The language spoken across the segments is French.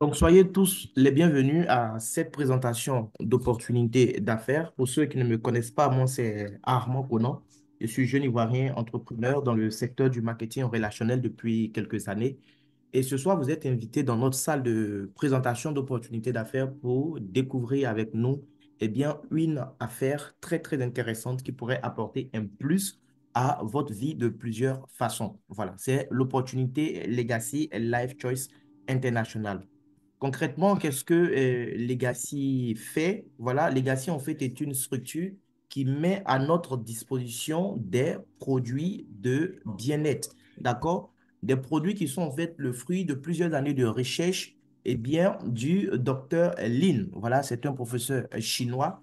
Donc, soyez tous les bienvenus à cette présentation d'opportunités d'affaires. Pour ceux qui ne me connaissent pas, moi, c'est Armand Conan. Je suis jeune Ivoirien entrepreneur dans le secteur du marketing relationnel depuis quelques années. Et ce soir, vous êtes invité dans notre salle de présentation d'opportunités d'affaires pour découvrir avec nous une affaire très, très intéressante qui pourrait apporter un plus à votre vie de plusieurs façons. Voilà, c'est l'opportunité Legacy Life Choice International. Concrètement, qu'est-ce que Legacy fait? Voilà, Legacy, en fait, est une structure qui met à notre disposition des produits de bien-être. D'accord? Des produits qui sont en fait le fruit de plusieurs années de recherche du docteur Lin. Voilà, c'est un professeur chinois.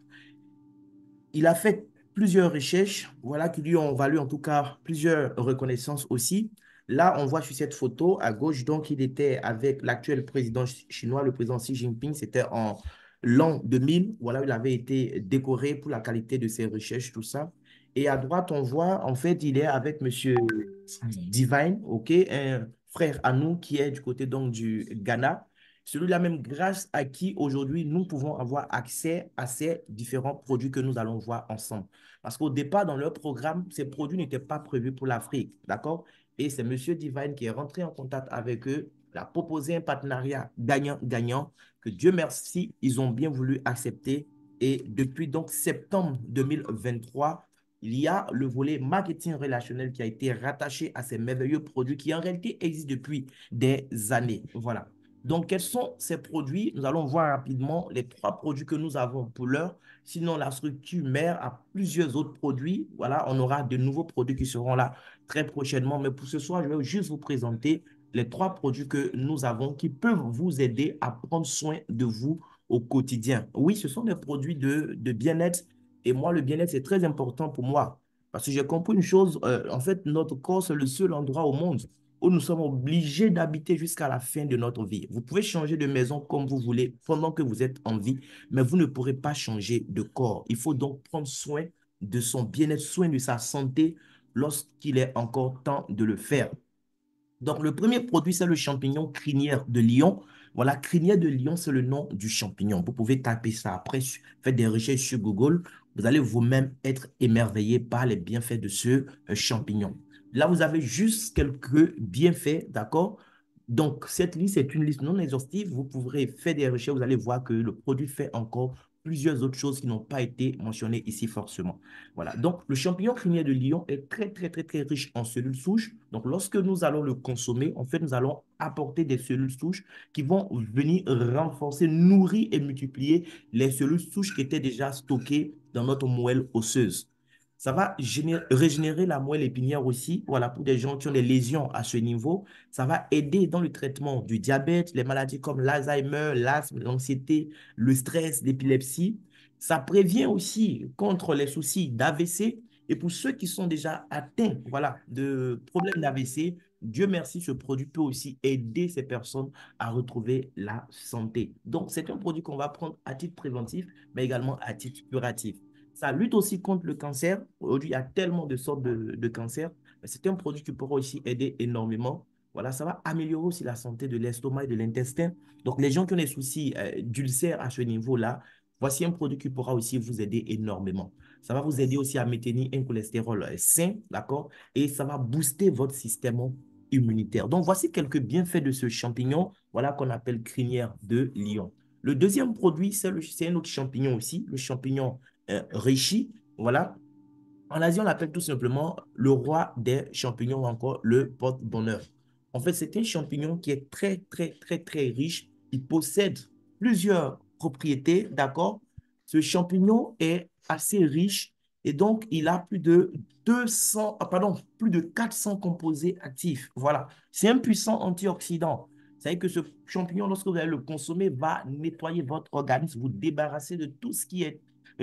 Il a fait plusieurs recherches, voilà, qui lui ont valu en tout cas plusieurs reconnaissances aussi. Là, on voit sur cette photo à gauche, donc il était avec l'actuel président chinois, le président Xi Jinping. C'était en l'an 2000. Voilà, il avait été décoré pour la qualité de ses recherches, tout ça. Et à droite, on voit, en fait, il est avec Monsieur Divine, OK, un frère à nous qui est du côté donc du Ghana. Celui-là même grâce à qui aujourd'hui nous pouvons avoir accès à ces différents produits que nous allons voir ensemble. Parce qu'au départ, dans leur programme, ces produits n'étaient pas prévus pour l'Afrique, d'accord? Et c'est Monsieur Divine qui est rentré en contact avec eux, il a proposé un partenariat gagnant-gagnant que Dieu merci, ils ont bien voulu accepter. Et depuis donc septembre 2023, il y a le volet marketing relationnel qui a été rattaché à ces merveilleux produits qui en réalité existent depuis des années. Voilà. Donc, quels sont ces produits? Nous allons voir rapidement les trois produits que nous avons pour l'heure. Sinon, la structure mère a plusieurs autres produits. Voilà, on aura de nouveaux produits qui seront là très prochainement. Mais pour ce soir, je vais juste vous présenter les trois produits que nous avons qui peuvent vous aider à prendre soin de vous au quotidien. Oui, ce sont des produits de bien-être. Et moi, le bien-être, c'est très important pour moi. Parce que j'ai compris une chose, en fait, notre corps, c'est le seul endroit au monde où nous sommes obligés d'habiter jusqu'à la fin de notre vie. Vous pouvez changer de maison comme vous voulez pendant que vous êtes en vie, mais vous ne pourrez pas changer de corps. Il faut donc prendre soin de son bien-être, soin de sa santé lorsqu'il est encore temps de le faire. Donc, le premier produit, c'est le champignon crinière de lion. Voilà, crinière de lion, c'est le nom du champignon. Vous pouvez taper ça après, faites des recherches sur Google. Vous allez vous-même être émerveillé par les bienfaits de ce champignon. Là, vous avez juste quelques bienfaits, d'accord? Donc, cette liste est une liste non exhaustive. Vous pourrez faire des recherches. Vous allez voir que le produit fait encore plusieurs autres choses qui n'ont pas été mentionnées ici forcément. Voilà. Donc, le champignon crinier de lion est très, très, très, très riche en cellules souches. Donc, lorsque nous allons le consommer, en fait, nous allons apporter des cellules souches qui vont venir renforcer, nourrir et multiplier les cellules souches qui étaient déjà stockées dans notre moelle osseuse. Ça va régénérer la moelle épinière aussi. Voilà, pour des gens qui ont des lésions à ce niveau, ça va aider dans le traitement du diabète, les maladies comme l'Alzheimer, l'asthme, l'anxiété, le stress, l'épilepsie. Ça prévient aussi contre les soucis d'AVC. Et pour ceux qui sont déjà atteints, voilà, de problèmes d'AVC, Dieu merci, ce produit peut aussi aider ces personnes à retrouver la santé. Donc, c'est un produit qu'on va prendre à titre préventif, mais également à titre curatif. Ça lutte aussi contre le cancer. Aujourd'hui, il y a tellement de sortes de cancers. C'est un produit qui pourra aussi aider énormément. Voilà, ça va améliorer aussi la santé de l'estomac et de l'intestin. Donc, les gens qui ont des soucis d'ulcères à ce niveau-là, voici un produit qui pourra aussi vous aider énormément. Ça va vous aider aussi à maintenir un cholestérol sain, d'accord? Et ça va booster votre système immunitaire. Donc, voici quelques bienfaits de ce champignon, voilà, qu'on appelle crinière de lion. Le deuxième produit, c'est un autre champignon aussi, le champignon reishi. Voilà. En Asie, on l'appelle tout simplement le roi des champignons ou encore le porte-bonheur. En fait, c'est un champignon qui est très, très, très, très riche. Il possède plusieurs propriétés, d'accord? Ce champignon est assez riche et donc il a plus de 200, plus de 400 composés actifs. Voilà. C'est un puissant antioxydant. C'est dire que ce champignon, lorsque vous allez le consommer, va nettoyer votre organisme, vous débarrasser de tout ce qui est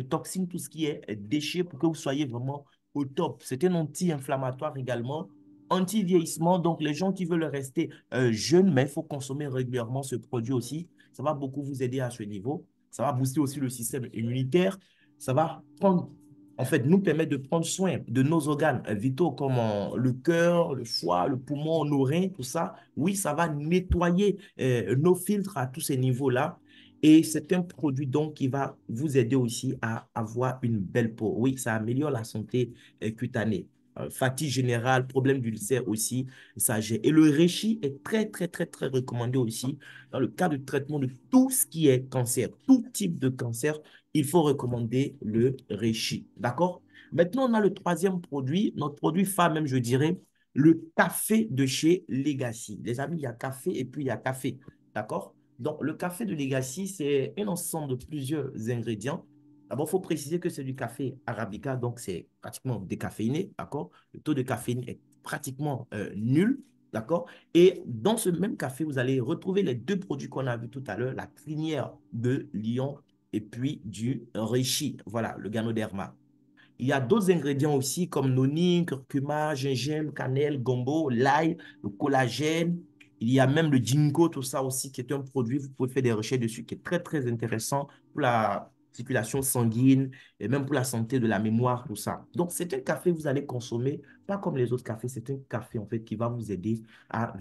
toxines, tout ce qui est déchets pour que vous soyez vraiment au top. C'est un anti-inflammatoire également, anti-vieillissement. Donc, les gens qui veulent rester jeunes, mais il faut consommer régulièrement ce produit aussi. Ça va beaucoup vous aider à ce niveau. Ça va booster aussi le système immunitaire. Ça va prendre en fait, nous permet de prendre soin de nos organes vitaux comme le cœur, le foie, le poumon, nos reins, tout ça. Oui, ça va nettoyer nos filtres à tous ces niveaux-là. Et c'est un produit donc qui va vous aider aussi à avoir une belle peau. Oui, ça améliore la santé cutanée. Fatigue générale, problème d'ulcère aussi, ça gère. Et le reishi est très, très, très, très recommandé aussi dans le cas de traitement de tout ce qui est cancer, tout type de cancer il faut recommander le reishi. D'accord? Maintenant, on a le troisième produit, notre produit phare même, je dirais, le café de chez Legacy. Les amis, il y a café et puis il y a café. D'accord? Donc, le café de Legacy, c'est un ensemble de plusieurs ingrédients. D'abord, il faut préciser que c'est du café arabica, donc c'est pratiquement décaféiné. D'accord? Le taux de caféine est pratiquement nul. D'accord? Et dans ce même café, vous allez retrouver les deux produits qu'on a vus tout à l'heure, la crinière de lion et puis du reishi, voilà, le Ganoderma. Il y a d'autres ingrédients aussi comme noni, curcuma, gingembre, cannelle, gombo, l'ail, le collagène. Il y a même le ginkgo, tout ça aussi, qui est un produit, vous pouvez faire des recherches dessus, qui est très, très intéressant pour la circulation sanguine et même pour la santé de la mémoire, tout ça. Donc, c'est un café que vous allez consommer, pas comme les autres cafés, c'est un café en fait qui va vous aider à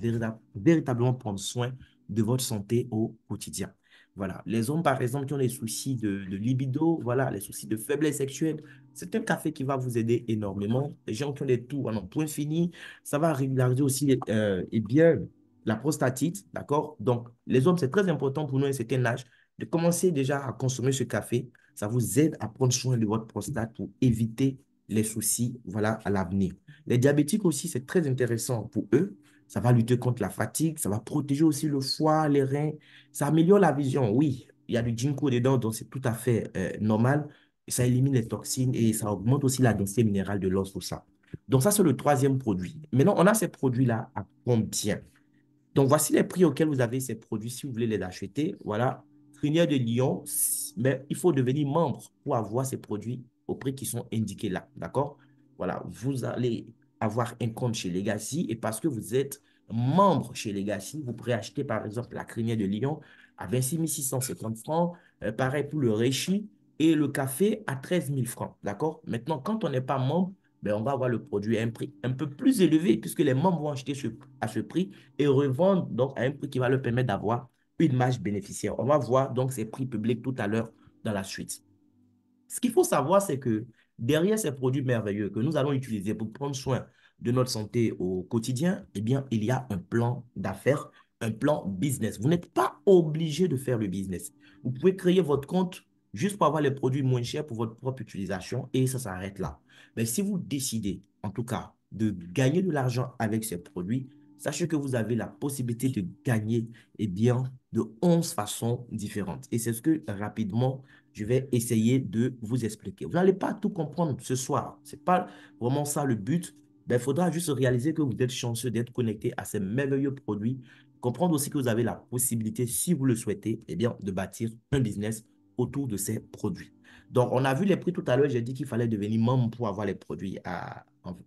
véritablement prendre soin de votre santé au quotidien. Voilà. Les hommes, par exemple, qui ont des soucis de libido, voilà, les soucis de faiblesse sexuelle, c'est un café qui va vous aider énormément. Les gens qui ont des tours en point fini, ça va régulariser aussi eh bien, la prostatite, d'accord? Donc, les hommes, c'est très important pour nous à un certain âge de commencer déjà à consommer ce café. Ça vous aide à prendre soin de votre prostate pour éviter les soucis, voilà, à l'avenir. Les diabétiques aussi, c'est très intéressant pour eux. Ça va lutter contre la fatigue, ça va protéger aussi le foie, les reins, ça améliore la vision. Oui, il y a du ginkgo dedans, donc c'est tout à fait normal. Ça élimine les toxines et ça augmente aussi la densité minérale de l'os, tout ça. Donc ça, c'est le troisième produit. Maintenant, on a ces produits-là à combien? Donc, voici les prix auxquels vous avez ces produits si vous voulez les acheter. Voilà, Crinière de Lion, mais il faut devenir membre pour avoir ces produits au prix qui sont indiqués là. D'accord? Voilà, vous allez avoir un compte chez Legacy et parce que vous êtes membre chez Legacy, vous pourrez acheter par exemple la Crinière de Lion à 26 650 francs. Pareil pour le Reishi et le café à 13 000 francs. D'accord? Maintenant, quand on n'est pas membre, ben, on va avoir le produit à un prix un peu plus élevé puisque les membres vont acheter à ce prix et revendre donc à un prix qui va leur permettre d'avoir une marge bénéficiaire. On va voir donc ces prix publics tout à l'heure dans la suite. Ce qu'il faut savoir, c'est que derrière ces produits merveilleux que nous allons utiliser pour prendre soin de notre santé au quotidien, eh bien, il y a un plan d'affaires, un plan business. Vous n'êtes pas obligé de faire le business. Vous pouvez créer votre compte juste pour avoir les produits moins chers pour votre propre utilisation et ça s'arrête là. Mais si vous décidez, en tout cas, de gagner de l'argent avec ces produits, sachez que vous avez la possibilité de gagner, eh bien, de 11 façons différentes. Et c'est ce que rapidement je vais essayer de vous expliquer. Vous n'allez pas tout comprendre ce soir. Ce n'est pas vraiment ça le but. Ben, il faudra juste réaliser que vous êtes chanceux d'être connecté à ces merveilleux produits. Comprendre aussi que vous avez la possibilité, si vous le souhaitez, eh bien, de bâtir un business autour de ces produits. Donc, on a vu les prix tout à l'heure. J'ai dit qu'il fallait devenir membre pour avoir les produits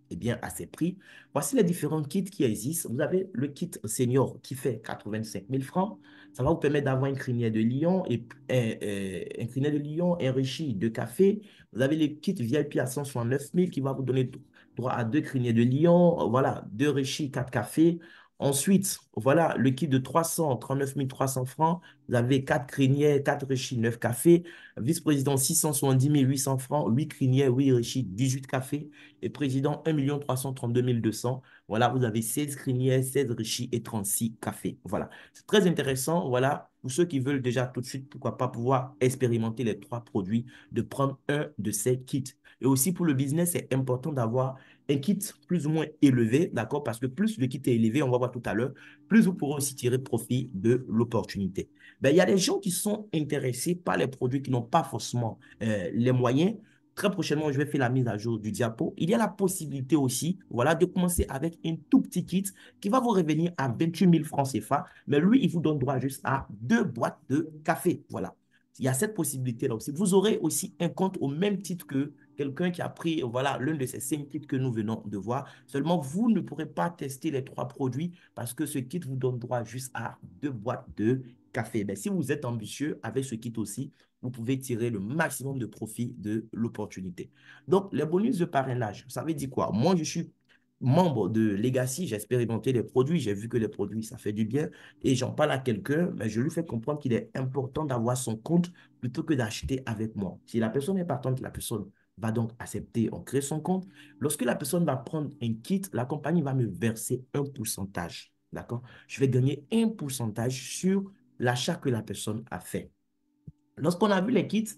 eh bien, à ces prix. Voici les différents kits qui existent. Vous avez le kit senior qui fait 85 000 francs. Ça va vous permettre d'avoir une crinière de lion et un crinière de lion enrichi de café. Vous avez le kit VIP à 169 000 qui va vous donner droit à deux crinières de lion, voilà, deux enrichis, quatre cafés. Ensuite, voilà, le kit de 339 300 francs. Vous avez quatre crinières, quatre enrichis, 9 cafés. Vice-président, 670 800 francs, 8 crinières, 8 enrichis, 18 cafés. Et président, 1 332 200. Voilà, vous avez 16 crinières, 16 enrichis et 36 cafés. Voilà. C'est très intéressant, voilà, pour ceux qui veulent déjà tout de suite, pourquoi pas pouvoir expérimenter les trois produits, de prendre un de ces kits. Et aussi pour le business, c'est important d'avoir un kit plus ou moins élevé, d'accord? Parce que plus le kit est élevé, on va voir tout à l'heure, plus vous pourrez aussi tirer profit de l'opportunité. Ben, il y a des gens qui sont intéressés par les produits qui n'ont pas forcément les moyens. Très prochainement, je vais faire la mise à jour du diapo. Il y a la possibilité aussi, voilà, de commencer avec un tout petit kit qui va vous revenir à 28 000 francs CFA, mais lui, il vous donne droit juste à deux boîtes de café. Voilà. Il y a cette possibilité-là aussi. Vous aurez aussi un compte au même titre que quelqu'un qui a pris, voilà, l'un de ces 5 kits que nous venons de voir. Seulement, vous ne pourrez pas tester les trois produits parce que ce kit vous donne droit juste à deux boîtes de café. Mais si vous êtes ambitieux avec ce kit aussi, vous pouvez tirer le maximum de profit de l'opportunité. Donc, les bonus de parrainage, ça veut dire quoi? Moi, je suis membre de Legacy, j'ai expérimenté les produits, j'ai vu que les produits, ça fait du bien et j'en parle à quelqu'un, mais je lui fais comprendre qu'il est important d'avoir son compte plutôt que d'acheter avec moi. Si la personne est partante, la personne va donc accepter, on crée son compte. Lorsque la personne va prendre un kit, la compagnie va me verser un pourcentage. D'accord? Je vais gagner un pourcentage sur l'achat que la personne a fait. Lorsqu'on a vu les kits,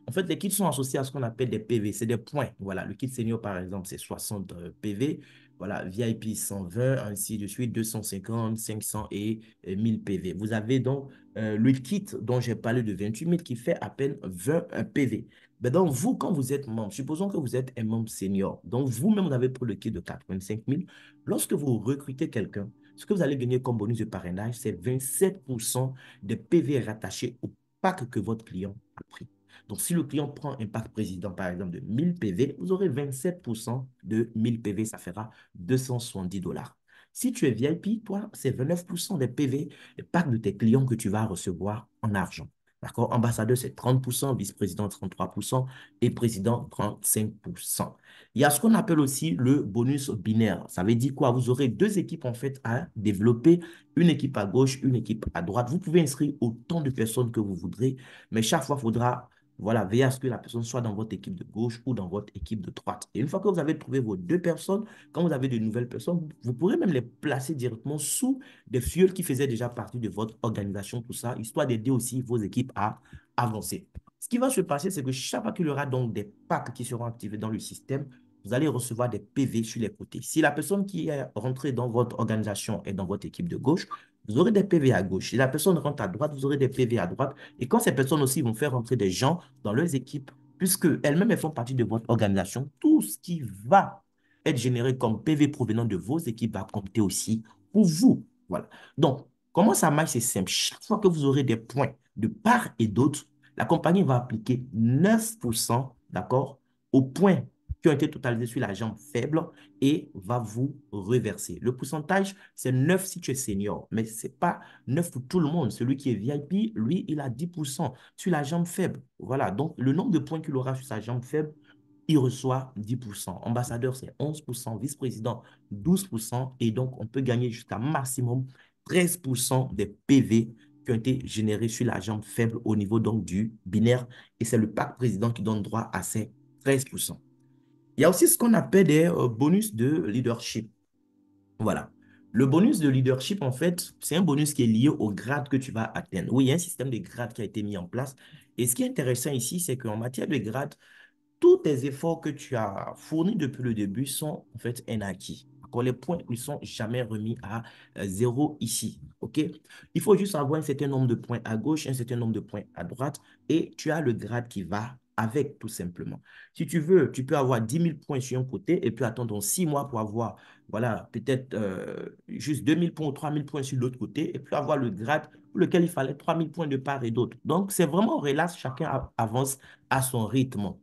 en fait, les kits sont associés à ce qu'on appelle des PV, c'est des points. Voilà, le kit senior, par exemple, c'est 60 PV. Voilà, VIP 120, ainsi de suite, 250, 500 et 1000 PV. Vous avez donc le kit dont j'ai parlé de 28 000 qui fait à peine 20 PV. Mais donc, vous, quand vous êtes membre, supposons que vous êtes un membre senior, donc vous-même, vous avez pris le kit de 85 000. Lorsque vous recrutez quelqu'un, ce que vous allez gagner comme bonus de parrainage, c'est 27% des PV rattachés au pack que votre client a pris. Donc, si le client prend un pack président, par exemple, de 1000 PV, vous aurez 27% de 1000 PV, ça fera 270 $. Si tu es VIP, toi, c'est 29% des PV, les packs de tes clients que tu vas recevoir en argent. D'accord? Ambassadeur, c'est 30%, vice-président, 33% et président, 35%. Il y a ce qu'on appelle aussi le bonus binaire. Ça veut dire quoi? Vous aurez deux équipes, en fait, à développer, une équipe à gauche, une équipe à droite. Vous pouvez inscrire autant de personnes que vous voudrez, mais chaque fois, il faudra voilà, veiller à ce que la personne soit dans votre équipe de gauche ou dans votre équipe de droite. Et une fois que vous avez trouvé vos deux personnes, quand vous avez de nouvelles personnes, vous pourrez même les placer directement sous des fioles qui faisaient déjà partie de votre organisation, tout ça, histoire d'aider aussi vos équipes à avancer. Ce qui va se passer, c'est que chaque fois qu'il y aura donc des packs qui seront activés dans le système, vous allez recevoir des PV sur les côtés. Si la personne qui est rentrée dans votre organisation est dans votre équipe de gauche, vous aurez des PV à gauche. Si la personne rentre à droite, vous aurez des PV à droite. Et quand ces personnes aussi vont faire rentrer des gens dans leurs équipes, puisque elles-mêmes elles font partie de votre organisation, tout ce qui va être généré comme PV provenant de vos équipes va compter aussi pour vous. Voilà. Donc, comment ça marche? C'est simple. Chaque fois que vous aurez des points de part et d'autre, la compagnie va appliquer 9%, d'accord, aux points qui ont été totalisés sur la jambe faible et va vous reverser. Le pourcentage, c'est 9 si tu es senior, mais ce n'est pas 9 pour tout le monde. Celui qui est VIP, lui, il a 10% sur la jambe faible. Voilà, donc le nombre de points qu'il aura sur sa jambe faible, il reçoit 10%. Ambassadeur, c'est 11%, vice-président, 12%, et donc on peut gagner jusqu'à maximum 13% des PV qui ont été générés sur la jambe faible au niveau donc du binaire, et c'est le pack président qui donne droit à ces 13%. Il y a aussi ce qu'on appelle des bonus de leadership. Voilà. Le bonus de leadership, en fait, c'est un bonus qui est lié au grade que tu vas atteindre. Oui, il y a un système de grades qui a été mis en place. Et ce qui est intéressant ici, c'est qu'en matière de grade, tous tes efforts que tu as fournis depuis le début sont en fait un acquis. D'accord. Les points ne sont jamais remis à zéro ici. OK? Il faut juste avoir un certain nombre de points à gauche, un certain nombre de points à droite, et tu as le grade qui va avec, tout simplement. Si tu veux, tu peux avoir 10 000 points sur un côté et puis attendre 6 mois pour avoir, voilà, peut-être juste 2 000 points ou 3 000 points sur l'autre côté et puis avoir le grade pour lequel il fallait 3 000 points de part et d'autre. Donc, c'est vraiment relax, chacun avance à son rythme.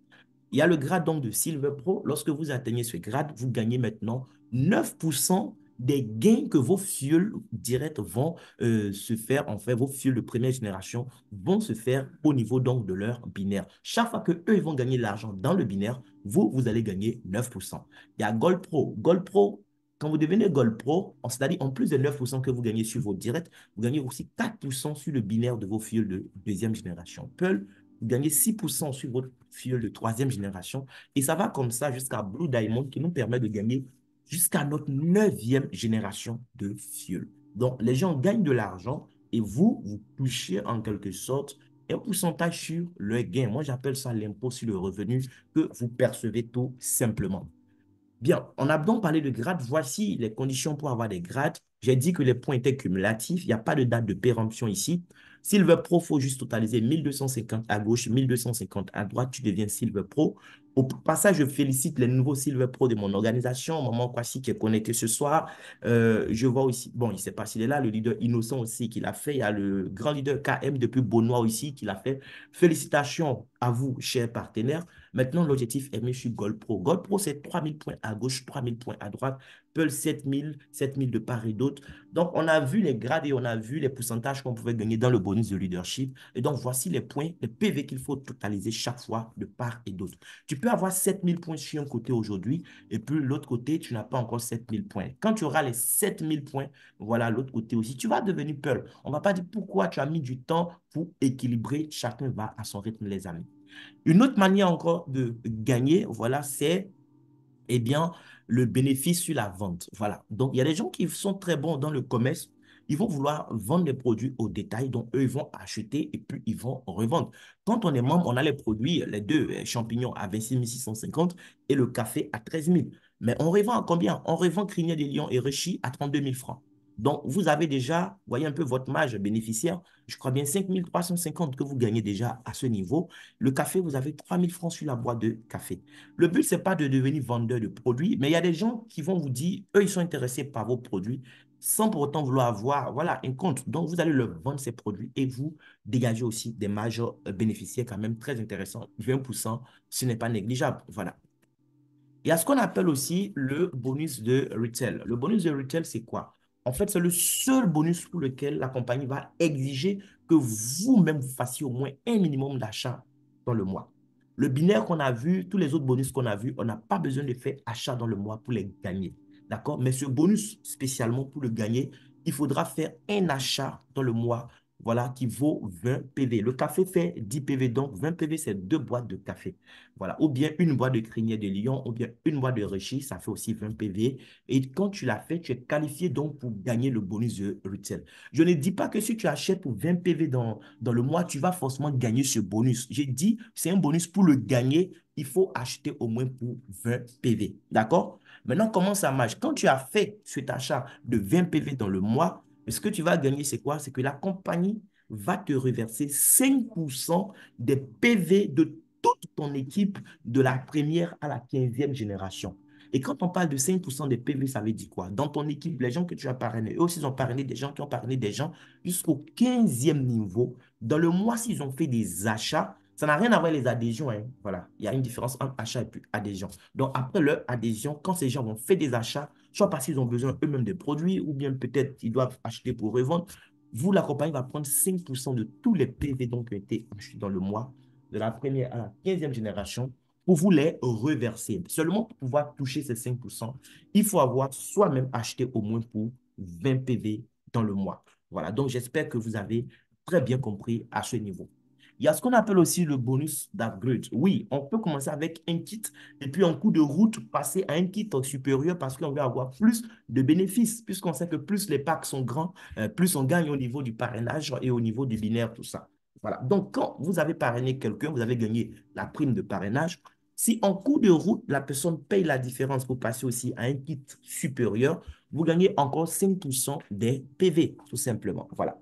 Il y a le grade donc de Silver Pro. Lorsque vous atteignez ce grade, vous gagnez maintenant 9% des gains que vos fioles directs vont se faire, en fait, vos fioles de première génération vont se faire au niveau donc de leur binaire. Chaque fois que eux ils vont gagner de l'argent dans le binaire, vous allez gagner 9%. Il y a Gold Pro. Gold Pro, quand vous devenez Gold Pro, c'est-à-dire en plus de 9% que vous gagnez sur vos directs, vous gagnez aussi 4% sur le binaire de vos fioles de deuxième génération. Pearl, vous gagnez 6% sur votre fuel de troisième génération. Et ça va comme ça jusqu'à Blue Diamond qui nous permet de gagner jusqu'à notre neuvième génération de fuel. Donc, les gens gagnent de l'argent et vous touchez en quelque sorte un pourcentage sur le gain. Moi, j'appelle ça l'impôt sur le revenu que vous percevez tout simplement. Bien, on a donc parlé de grades. Voici les conditions pour avoir des grades. J'ai dit que les points étaient cumulatifs. Il n'y a pas de date de péremption ici. Silver Pro, il faut juste totaliser 1250 à gauche, 1250 à droite. Tu deviens Silver Pro. Au passage, je félicite les nouveaux Silver Pro de mon organisation. Maman Kwasi qui est connecté ce soir. Je vois aussi, bon, il ne sait pas s'il est là, le leader Innocent aussi qui l'a fait. Il y a le grand leader KM depuis Beaunois aussi qui l'a fait. Félicitations à vous, chers partenaires. Maintenant, l'objectif est mis sur Gold Pro. Gold Pro, c'est 3000 points à gauche, 3000 points à droite. Pearl, 7000, 7000 de part et d'autre. Donc, on a vu les grades et on a vu les pourcentages qu'on pouvait gagner dans le bonus de leadership. Et donc, voici les points, les PV qu'il faut totaliser chaque fois de part et d'autre. Tu peux avoir 7000 points sur un côté aujourd'hui et puis l'autre côté, tu n'as pas encore 7000 points. Quand tu auras les 7000 points, voilà, l'autre côté aussi, tu vas devenir Pearl. On ne va pas dire pourquoi tu as mis du temps pour équilibrer. Chacun va à son rythme, les amis. Une autre manière encore de gagner, voilà, c'est eh bien, le bénéfice sur la vente. Voilà. Donc, il y a des gens qui sont très bons dans le commerce. Ils vont vouloir vendre des produits au détail. Donc, eux, ils vont acheter et puis ils vont revendre. Quand on est membre, on a les produits, les deux champignons à 26 650 et le café à 13 000. Mais on revend à combien? On revend Crinier des Lions et Réchi à 32 000 francs. Donc, vous avez déjà, voyez un peu votre marge bénéficiaire. Je crois bien 5 350 que vous gagnez déjà à ce niveau. Le café, vous avez 3 000 francs sur la boîte de café. Le but, ce n'est pas de devenir vendeur de produits, mais il y a des gens qui vont vous dire, eux, ils sont intéressés par vos produits sans pour autant vouloir avoir, voilà, un compte. Donc, vous allez leur vendre ces produits et vous dégagez aussi des marges bénéficiaires quand même très intéressantes. 20%, ce n'est pas négligeable. Voilà. Il y a ce qu'on appelle aussi le bonus de retail. Le bonus de retail, c'est quoi? En fait, c'est le seul bonus pour lequel la compagnie va exiger que vous-même vous fassiez au moins un minimum d'achat dans le mois. Le binaire qu'on a vu, tous les autres bonus qu'on a vus, on n'a pas besoin de faire achat dans le mois pour les gagner. D'accord? Mais ce bonus, spécialement pour le gagner, il faudra faire un achat dans le mois, voilà, qui vaut 20 PV. Le café fait 10 PV, donc 20 PV, c'est deux boîtes de café. Voilà. Ou bien une boîte de crinier de lion, ou bien une boîte de Réchi, ça fait aussi 20 PV. Et quand tu l'as fait, tu es qualifié donc pour gagner le bonus de retail. Je ne dis pas que si tu achètes pour 20 PV dans le mois, tu vas forcément gagner ce bonus. J'ai dit, c'est un bonus pour le gagner, il faut acheter au moins pour 20 PV. D'accord? Maintenant, comment ça marche? Quand tu as fait cet achat de 20 PV dans le mois, ce que tu vas gagner, c'est quoi? C'est que la compagnie va te reverser 5% des PV de toute ton équipe de la première à la 15e génération. Et quand on parle de 5% des PV, ça veut dire quoi? Dans ton équipe, les gens que tu as parrainés, eux aussi ils ont parrainé des gens qui ont parrainé des gens jusqu'au 15e niveau. Dans le mois, s'ils ont fait des achats, ça n'a rien à voir avec les adhésions, hein. Voilà, il y a une différence entre achat et puis adhésion. Donc, après leur adhésion, quand ces gens vont faire des achats, soit parce qu'ils ont besoin eux-mêmes de produits, ou bien peut-être ils doivent acheter pour revendre, vous, la compagnie va prendre 5% de tous les PV donc, qui ont été achetés dans le mois de la première à la 15e génération pour vous les reverser. Seulement pour pouvoir toucher ces 5%, il faut avoir soi-même acheté au moins pour 20 PV dans le mois. Voilà, donc j'espère que vous avez très bien compris à ce niveau. Il y a ce qu'on appelle aussi le bonus d'upgrade. Oui, on peut commencer avec un kit et puis en cours de route, passer à un kit supérieur parce qu'on veut avoir plus de bénéfices, puisqu'on sait que plus les packs sont grands, plus on gagne au niveau du parrainage et au niveau du binaire, tout ça. Voilà. Donc, quand vous avez parrainé quelqu'un, vous avez gagné la prime de parrainage. Si en cours de route, la personne paye la différence pour passer aussi à un kit supérieur, vous gagnez encore 5% des PV, tout simplement. Voilà.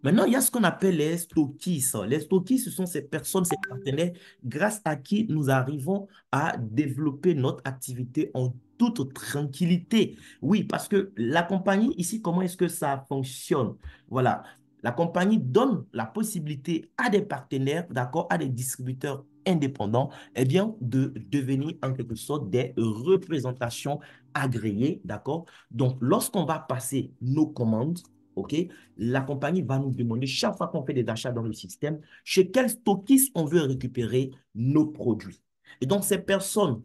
Maintenant, il y a ce qu'on appelle les stockistes. Les stockistes, ce sont ces personnes, ces partenaires, grâce à qui nous arrivons à développer notre activité en toute tranquillité. Oui, parce que la compagnie, ici, comment est-ce que ça fonctionne? Voilà. La compagnie donne la possibilité à des partenaires, d'accord, à des distributeurs indépendants, eh bien, de devenir en quelque sorte des représentations agréées, d'accord? Donc, lorsqu'on va passer nos commandes, OK, la compagnie va nous demander chaque fois qu'on fait des achats dans le système, chez quel stockiste on veut récupérer nos produits. Et donc, ces personnes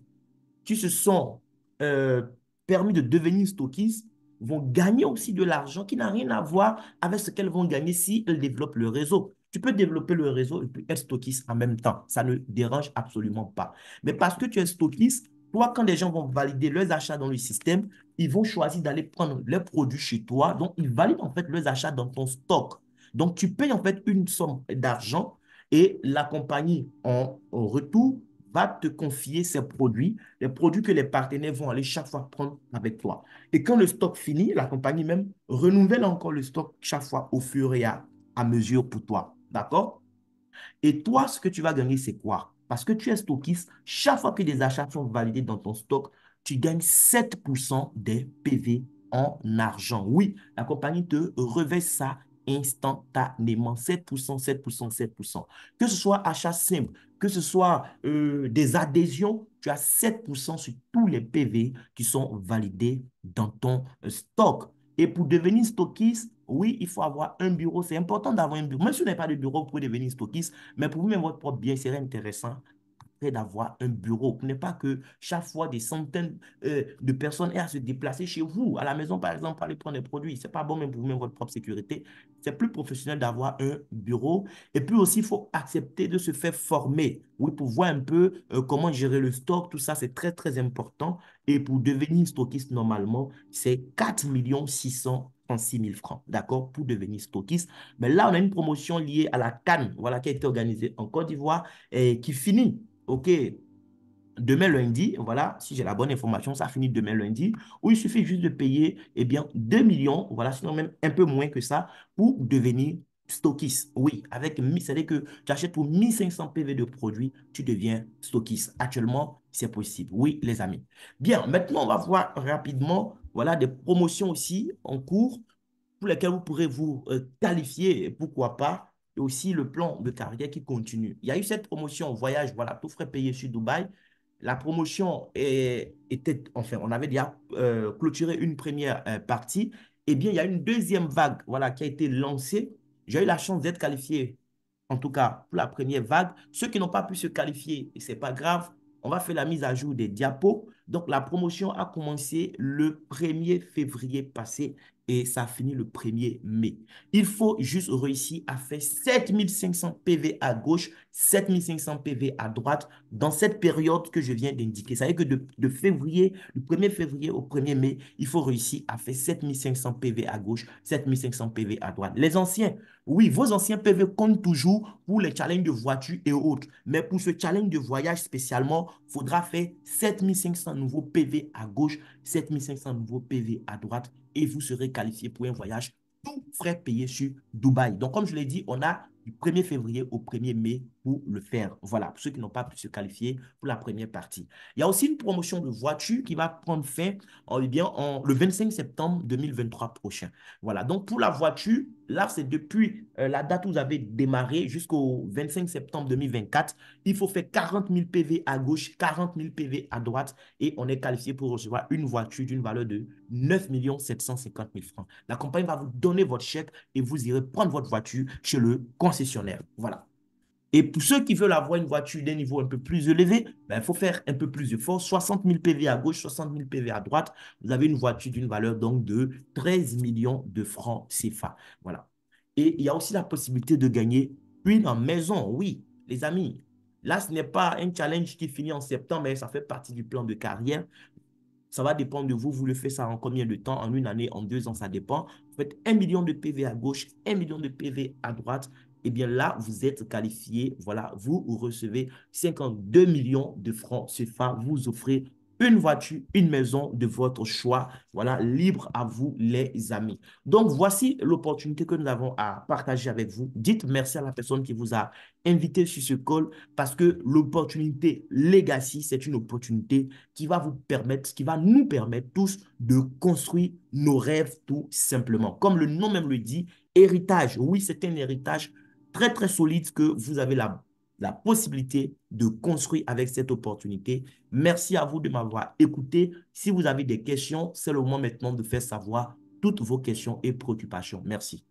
qui se sont euh, permis de devenir stockistes vont gagner aussi de l'argent qui n'a rien à voir avec ce qu'elles vont gagner si elles développent le réseau. Tu peux développer le réseau et puis être stockiste en même temps. Ça ne dérange absolument pas. Mais parce que tu es stockiste, toi, quand les gens vont valider leurs achats dans le système, ils vont choisir d'aller prendre leurs produits chez toi. Donc, ils valident en fait leurs achats dans ton stock. Donc, tu payes en fait une somme d'argent et la compagnie, en retour, va te confier ses produits, les produits que les partenaires vont aller chaque fois prendre avec toi. Et quand le stock finit, la compagnie même renouvelle encore le stock chaque fois au fur et à mesure pour toi. D'accord? Et toi, ce que tu vas gagner, c'est quoi? Parce que tu es stockiste, chaque fois que des achats sont validés dans ton stock, tu gagnes 7% des PV en argent. Oui, la compagnie te reverse ça instantanément. 7%, 7%, 7%. Que ce soit achat simple, que ce soit des adhésions, tu as 7% sur tous les PV qui sont validés dans ton stock. Et pour devenir stockiste, oui, il faut avoir un bureau. C'est important d'avoir un bureau. Même si vous n'avez pas de bureau, vous pouvez devenir stockiste. Mais pour vous, même votre propre bien, il serait intéressant d'avoir un bureau. Pour ne pas que chaque fois des centaines de personnes aient à se déplacer chez vous, à la maison, par exemple, pour aller prendre des produits. Ce n'est pas bon même pour vous, même votre propre sécurité. C'est plus professionnel d'avoir un bureau. Et puis aussi, il faut accepter de se faire former. Oui, pour voir un peu comment gérer le stock, tout ça, c'est très, très important. Et pour devenir stockiste, normalement, c'est 4 636 000 francs, d'accord, pour devenir stockiste. Mais là, on a une promotion liée à la CAN, voilà, qui a été organisée en Côte d'Ivoire et qui finit. OK, demain lundi, voilà, si j'ai la bonne information, ça finit demain lundi, où il suffit juste de payer, eh bien, 2 millions, voilà, sinon même un peu moins que ça, pour devenir stockiste. Oui, avec, c'est-à-dire que tu achètes pour 1500 PV de produits, tu deviens stockiste. Actuellement, c'est possible. Oui, les amis. Bien, maintenant, on va voir rapidement, voilà, des promotions aussi en cours pour lesquels vous pourrez vous qualifier, et pourquoi pas, et aussi le plan de carrière qui continue. Il y a eu cette promotion voyage, voilà, tout frais payé sur Dubaï. La promotion était, enfin, on avait déjà clôturé une première partie. Eh bien, il y a une deuxième vague, voilà, qui a été lancée. J'ai eu la chance d'être qualifié, en tout cas, pour la première vague. Ceux qui n'ont pas pu se qualifier, et ce n'est pas grave, on va faire la mise à jour des diapos. Donc, la promotion a commencé le 1er février passé et ça finit le 1er mai. Il faut juste réussir à faire 7500 PV à gauche, 7500 PV à droite dans cette période que je viens d'indiquer. Ça veut dire que de février, du 1er février au 1er mai, il faut réussir à faire 7500 PV à gauche, 7500 PV à droite. Les anciens, oui, vos anciens PV comptent toujours pour les challenges de voiture et autres. Mais pour ce challenge de voyage spécialement, il faudra faire 7500 nouveaux PV à gauche, 7500 nouveaux PV à droite et vous serez qualifié pour un voyage tout frais payé sur Dubaï. Donc, comme je l'ai dit, on a du 1er février au 1er mai pour le faire. Voilà, pour ceux qui n'ont pas pu se qualifier pour la première partie. Il y a aussi une promotion de voiture qui va prendre fin le 25 septembre 2023 prochain. Voilà, donc pour la voiture, là, c'est depuis la date où vous avez démarré jusqu'au 25 septembre 2024. Il faut faire 40 000 PV à gauche, 40 000 PV à droite et on est qualifié pour recevoir une voiture d'une valeur de 9 750 000 francs. La compagnie va vous donner votre chèque et vous irez prendre votre voiture chez le concessionnaire. Voilà. Et pour ceux qui veulent avoir une voiture d'un niveau un peu plus élevé, ben, il faut faire un peu plus d'efforts. 60 000 PV à gauche, 60 000 PV à droite. Vous avez une voiture d'une valeur donc de 13 millions de francs CFA. Voilà. Et il y a aussi la possibilité de gagner une maison. Oui, les amis. Là, ce n'est pas un challenge qui finit en septembre, mais ça fait partie du plan de carrière. Ça va dépendre de vous. Vous le faites ça en combien de temps? En une année, en 2 ans, ça dépend. Vous faites 1 million de PV à gauche, 1 million de PV à droite. Eh bien là, vous êtes qualifié. Voilà, vous recevez 52 millions de francs CFA. Vous offrez une voiture, une maison de votre choix. Voilà, libre à vous, les amis. Donc, voici l'opportunité que nous avons à partager avec vous. Dites merci à la personne qui vous a invité sur ce call parce que l'opportunité Legacy, c'est une opportunité qui va vous permettre, qui va nous permettre tous de construire nos rêves tout simplement. Comme le nom même le dit, héritage. Oui, c'est un héritage très, très solide que vous avez la possibilité de construire avec cette opportunité. Merci à vous de m'avoir écouté. Si vous avez des questions, c'est le moment maintenant de faire savoir toutes vos questions et préoccupations. Merci.